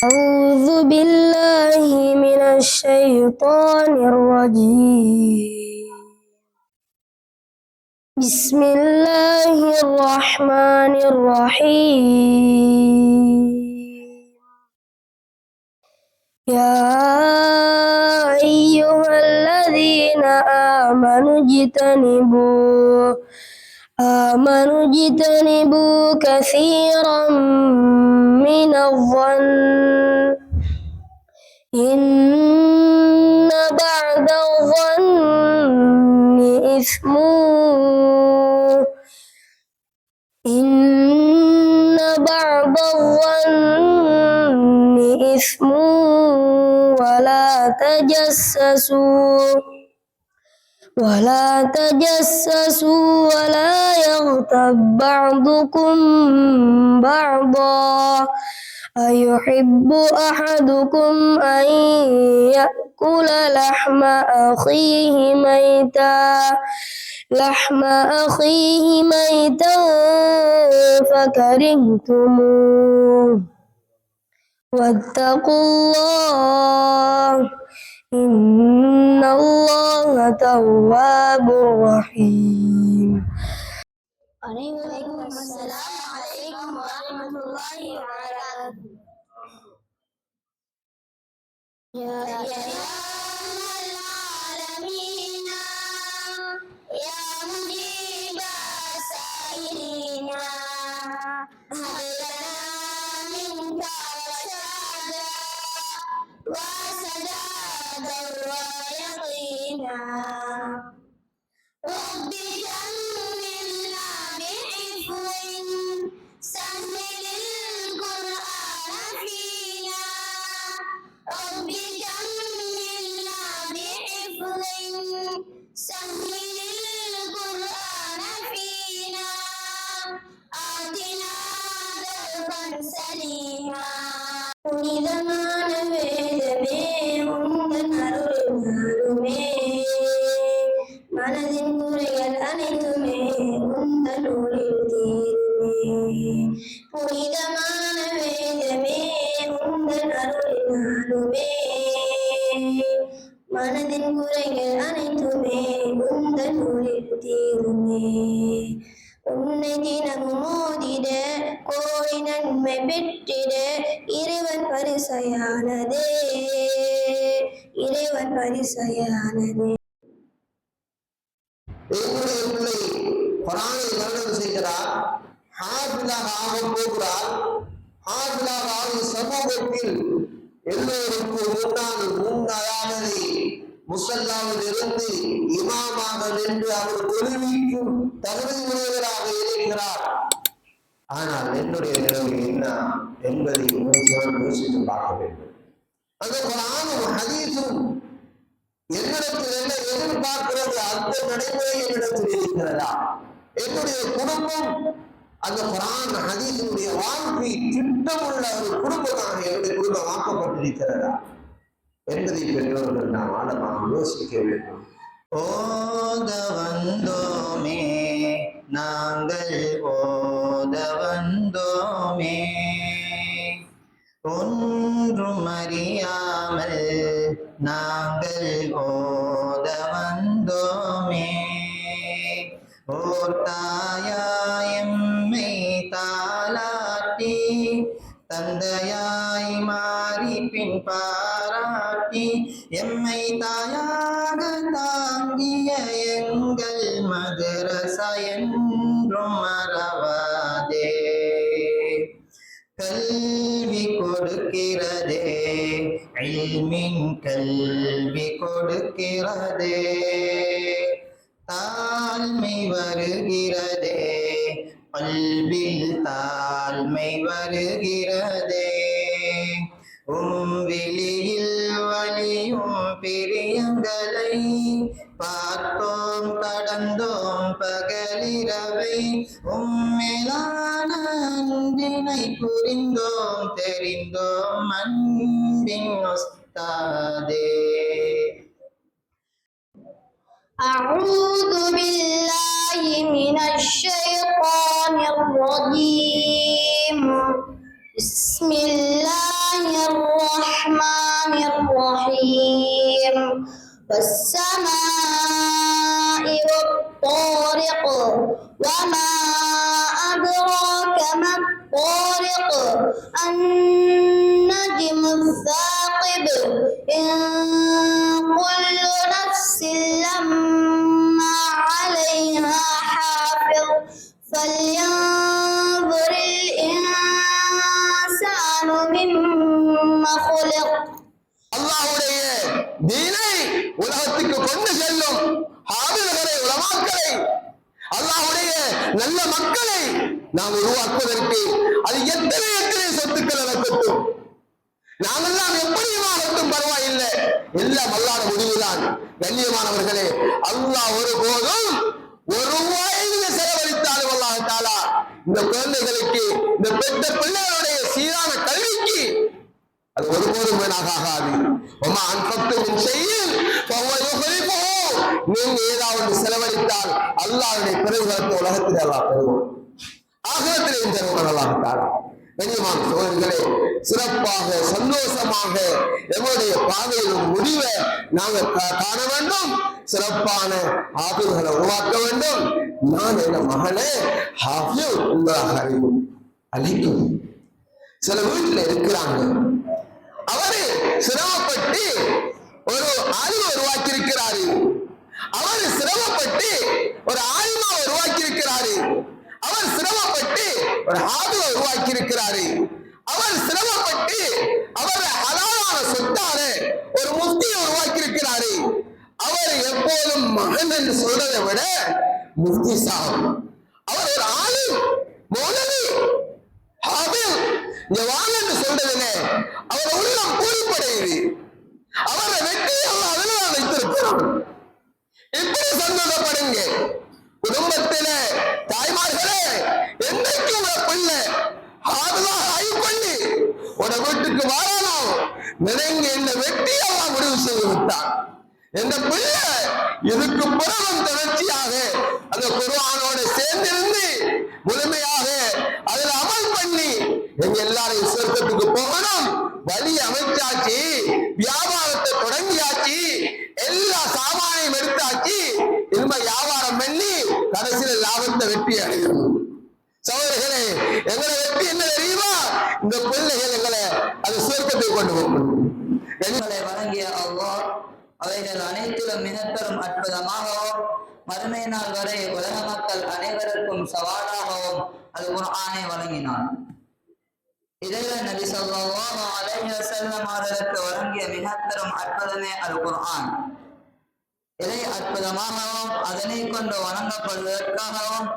أعوذ بالله من الشيطان الرجيم. بسم الله الرحمن الرحيم. يا أيها الذين آمنوا اجتنبوا كثيرا من الظن إن بعد الظن إثم ولا تجسسوا ولا يغتب بعضكم بعضا أيحب أحدكم أن يأكل لحم أخيه ميتا فكرهتموه واتقوا الله إن الله تواب رحيم. السلام عليكم ورحمة الله وبركاته. يا العالمين يا مجيب السائلين هب لنا منك رشادا وسدادا ويقينا رب جملنا بحفظ سهل القرآن فينا رب جملنا بحفظ سهل القرآن فينا آتنا دربا سليما புனிதமான வேதமே உந்தன் அருளுமே மனதின் குறைகள் அனைத்துமே உந்தன் ஒளியில் தீருமே புனிதமான வேதமே உந்தன் அருளினாலுமே மனதின் குறைகள் அனைத்துமே உந்தன் ஒளியில் தீருமே உன்னை தினமும் மோதிட கோடி நன்மை பெற்றிட இறைவன் பரிசையானதே என்னுடைய பிள்ளை குர்ஆனை மரணம் செய்கிறார், ஹாஃபிலாக ஆகப் போகிறார். ஹாஃபிலாக ஆகிய சமூகத்தில் எல்லோருக்கும் முன்னாயானதை முஸல்லாவில் இருந்து இமாமாக நின்று அவர் தொழுவிக்கும் தகுதி உடையவராக இருக்கிறார். ஆனால் என்னுடைய நிலைமை என்ன என்பதை யோசித்து பார்க்க வேண்டும். அந்த குர்ஆனும் ஹதீஸும் என்னிடத்தில் என்ன எதிர்பார்க்கிறது, அந்த நடைமுறை என்னிடத்தில் இருக்கிறதா? என்னுடைய குடும்பம் அந்த குர்ஆன் ஹதீஸினுடைய வாழ்க்கை திட்டமுள்ள ஒரு குடும்பமாக என்னுடைய குடும்பம் ஆக்கப்பட்டிருக்கிறதா என்பதை பெற்றோர்கள் நாம் ஆழமாக யோசிக்க வேண்டும். ஓத வந்தோமே நாங்கள் ஓத வந்தோமே ஒன்றும் அறியாமல் நாங்கள் ஓத வந்தோமே ஓர் தாயாயம்மை தாலாட்டி தந்தையாய் மாறி பின் பாராட்டி எம்மை தாயாக தாங்கிய எங்கள் மதரசா என்றும் மறவாதே. கல்வி கொடுக்கிறதே, இல்மின் கல்வி கொடுக்கிறதே, தாழ்மை வருகிறதே, கல்வில் தாழ்மை வருகிறதே. விழியில் வலியும் பிரியங்களை பார்த்தோம் கடந்தோம் பகலிரவை மேலான அன்பினை புரிந்தோம் தெரிந்தோம் அன்பின் உஸ்தாதே. أعوذ بالله من الشيطان الرجيم بسم الله والسماء والطارق وما أدراك ما الطارق النجم الثاقب إن كل نفس لما عليها حافظ فلينظر الإنسان مما خلق அல்லாஹ்வுடைய தீனை உலகத்துக்கு கொண்டு செல்லும் ஹாபில்களை உலமாக்களை அல்லாஹ்வுடைய நல்ல மக்களை நாம் உருவாக்குவதற்கு அது எத்தனை சொத்துக்கள் நடக்கட்டும் நாமெல்லாம் எப்படியுமாகட்டும் பரவாயில்லை எல்லாம் அல்லாஹ்வுடைய முடிவுதான் கண்ணியமானவர்களே அல்லாஹ் ஒருபோதும் ஒரு ரூபாயை செலவழித்தாலும் அல்லாஹ் தஆலா இந்த குழந்தைகளுக்கு இந்த பெற்ற பிள்ளைகளுடைய சீரான கல்விக்கு அது ஒருபோதும் வீணாகாது நீங்க ஏதாவது செலவழித்தால் அல்லாஹ்வுடைய பிறகுகளுக்கு உலகத்தில் அல்லாஹ் பெறுவோம் ஆகிரத்திலே தருவான் அல்லாஹ் தஆலா கண்ணியமான சோழர்களே சிறப்பாக சந்தோஷமாக எங்களுடைய பாதையில் ஒரு முடிவை நாங்கள் காண வேண்டும் சிறப்பான ஆபில்களை உருவாக்க வேண்டும் நான் என் மகனே ஹாஃபில் உங்களாக அழைக்கும் சில வீட்டில் இருக்கிறாங்க அவரு சிரமப்பட்டு ஒரு ஆலிமை உருவாக்கி இருக்கிறாரு அவர் சிரமப்பட்டு ஒரு ஆலிமா உருவாக்கி இருக்கிறாரு அவர் சிரமப்பட்டு ஒரு ஹாபில உருவாக்கி இருக்கிறாரு அவர் சிரமப்பட்டு அவர் ஹலாலான சொத்தான ஒரு முஃப்தியை உருவாக்கி இருக்கிறாரு அவர் எப்போதும் மகன் என்று சொல்றதை விட முஃப்தி சாஹிப் அவர் ஒரு ஆலிம் மௌலவி ஹாபில் ஜவான் என்று சொல்றதிலே அவர் உள்ளம் பூரிப்படையுது அவரை வெற்றி எல்லாம் அதில் வைத்திருக்கிறான் இப்படி சந்தோஷப்படுங்க குடும்பத்தில தாய்மார்களே என்னைக்கு உங்க பிள்ளை ஆறுதலாக ஆய்வுபண்ணி உட வீட்டுக்கு வரணும் நினைங்க இந்த வெற்றி எல்லாம் முடிவு செய்து விட்டான் இந்த பிள்ளை இதுக்கு புறவன் தொடர்ச்சியாக அந்த குர்ஆனோட சேர்ந்திருந்து முழுமையாக அதுல அமல் பண்ணி எங்க எல்லாரையும் சொர்க்கத்துக்கு போகணும் வழி அமைச்சாச்சு வியாபாரத்தை தொடங்கியாச்சு எல்லா சாமானையும் எடுத்தாச்சு இனிமே வியாபாரம் பண்ணி கடைசியில லாபத்தை வெற்றி அடையணும் சகோதரர்களே எங்களை வெற்றி என்ன தெரியுமா இந்த பிள்ளைகள் எங்களை அது சொர்க்கத்தை கொண்டு போகணும் வழங்கிய அல்லாஹ் அவைகள் அனைத்திலும் மிகப்பெரும் அற்புதமாகவும் மறுமை நாள் வரை உலக மக்கள் அனைவருக்கும் சவாலாகவும் அது குர்ஆனை வழங்கினான் இறைவன் நபி ஸல்லல்லாஹு அலைஹி வஸல்லம் அவர்களுக்கு வழங்கிய மிகப்பெரும் அற்புதமே அல் குர்ஆன் இதை அற்புதமாகவும் அதனை கொண்டு வணங்கப்படுவதற்காகவும்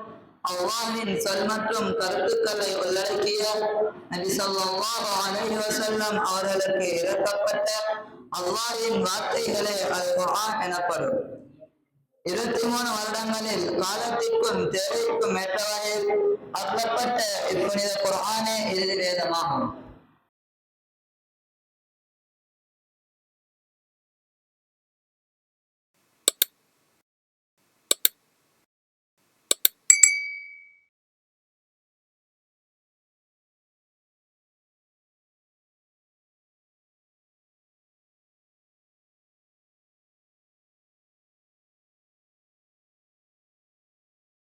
அல்லாஹ்வின் சொல் மற்றும் கருத்துக்களை உள்ளடக்கிய நபி ஸல்லல்லாஹு அலைஹி வஸல்லம் அவர்களுக்கு இறக்கப்பட்ட அல்லாஹ்வின் வார்த்தைகளே அல் குர்ஆன் எனப்படும் 23 வருடங்களில் காலத்திற்கும் தேவைக்கும் ஏற்ற வகையில் அருளப்பட்ட இப்புனித குர்ஆனே இறுதி வேதமாகும்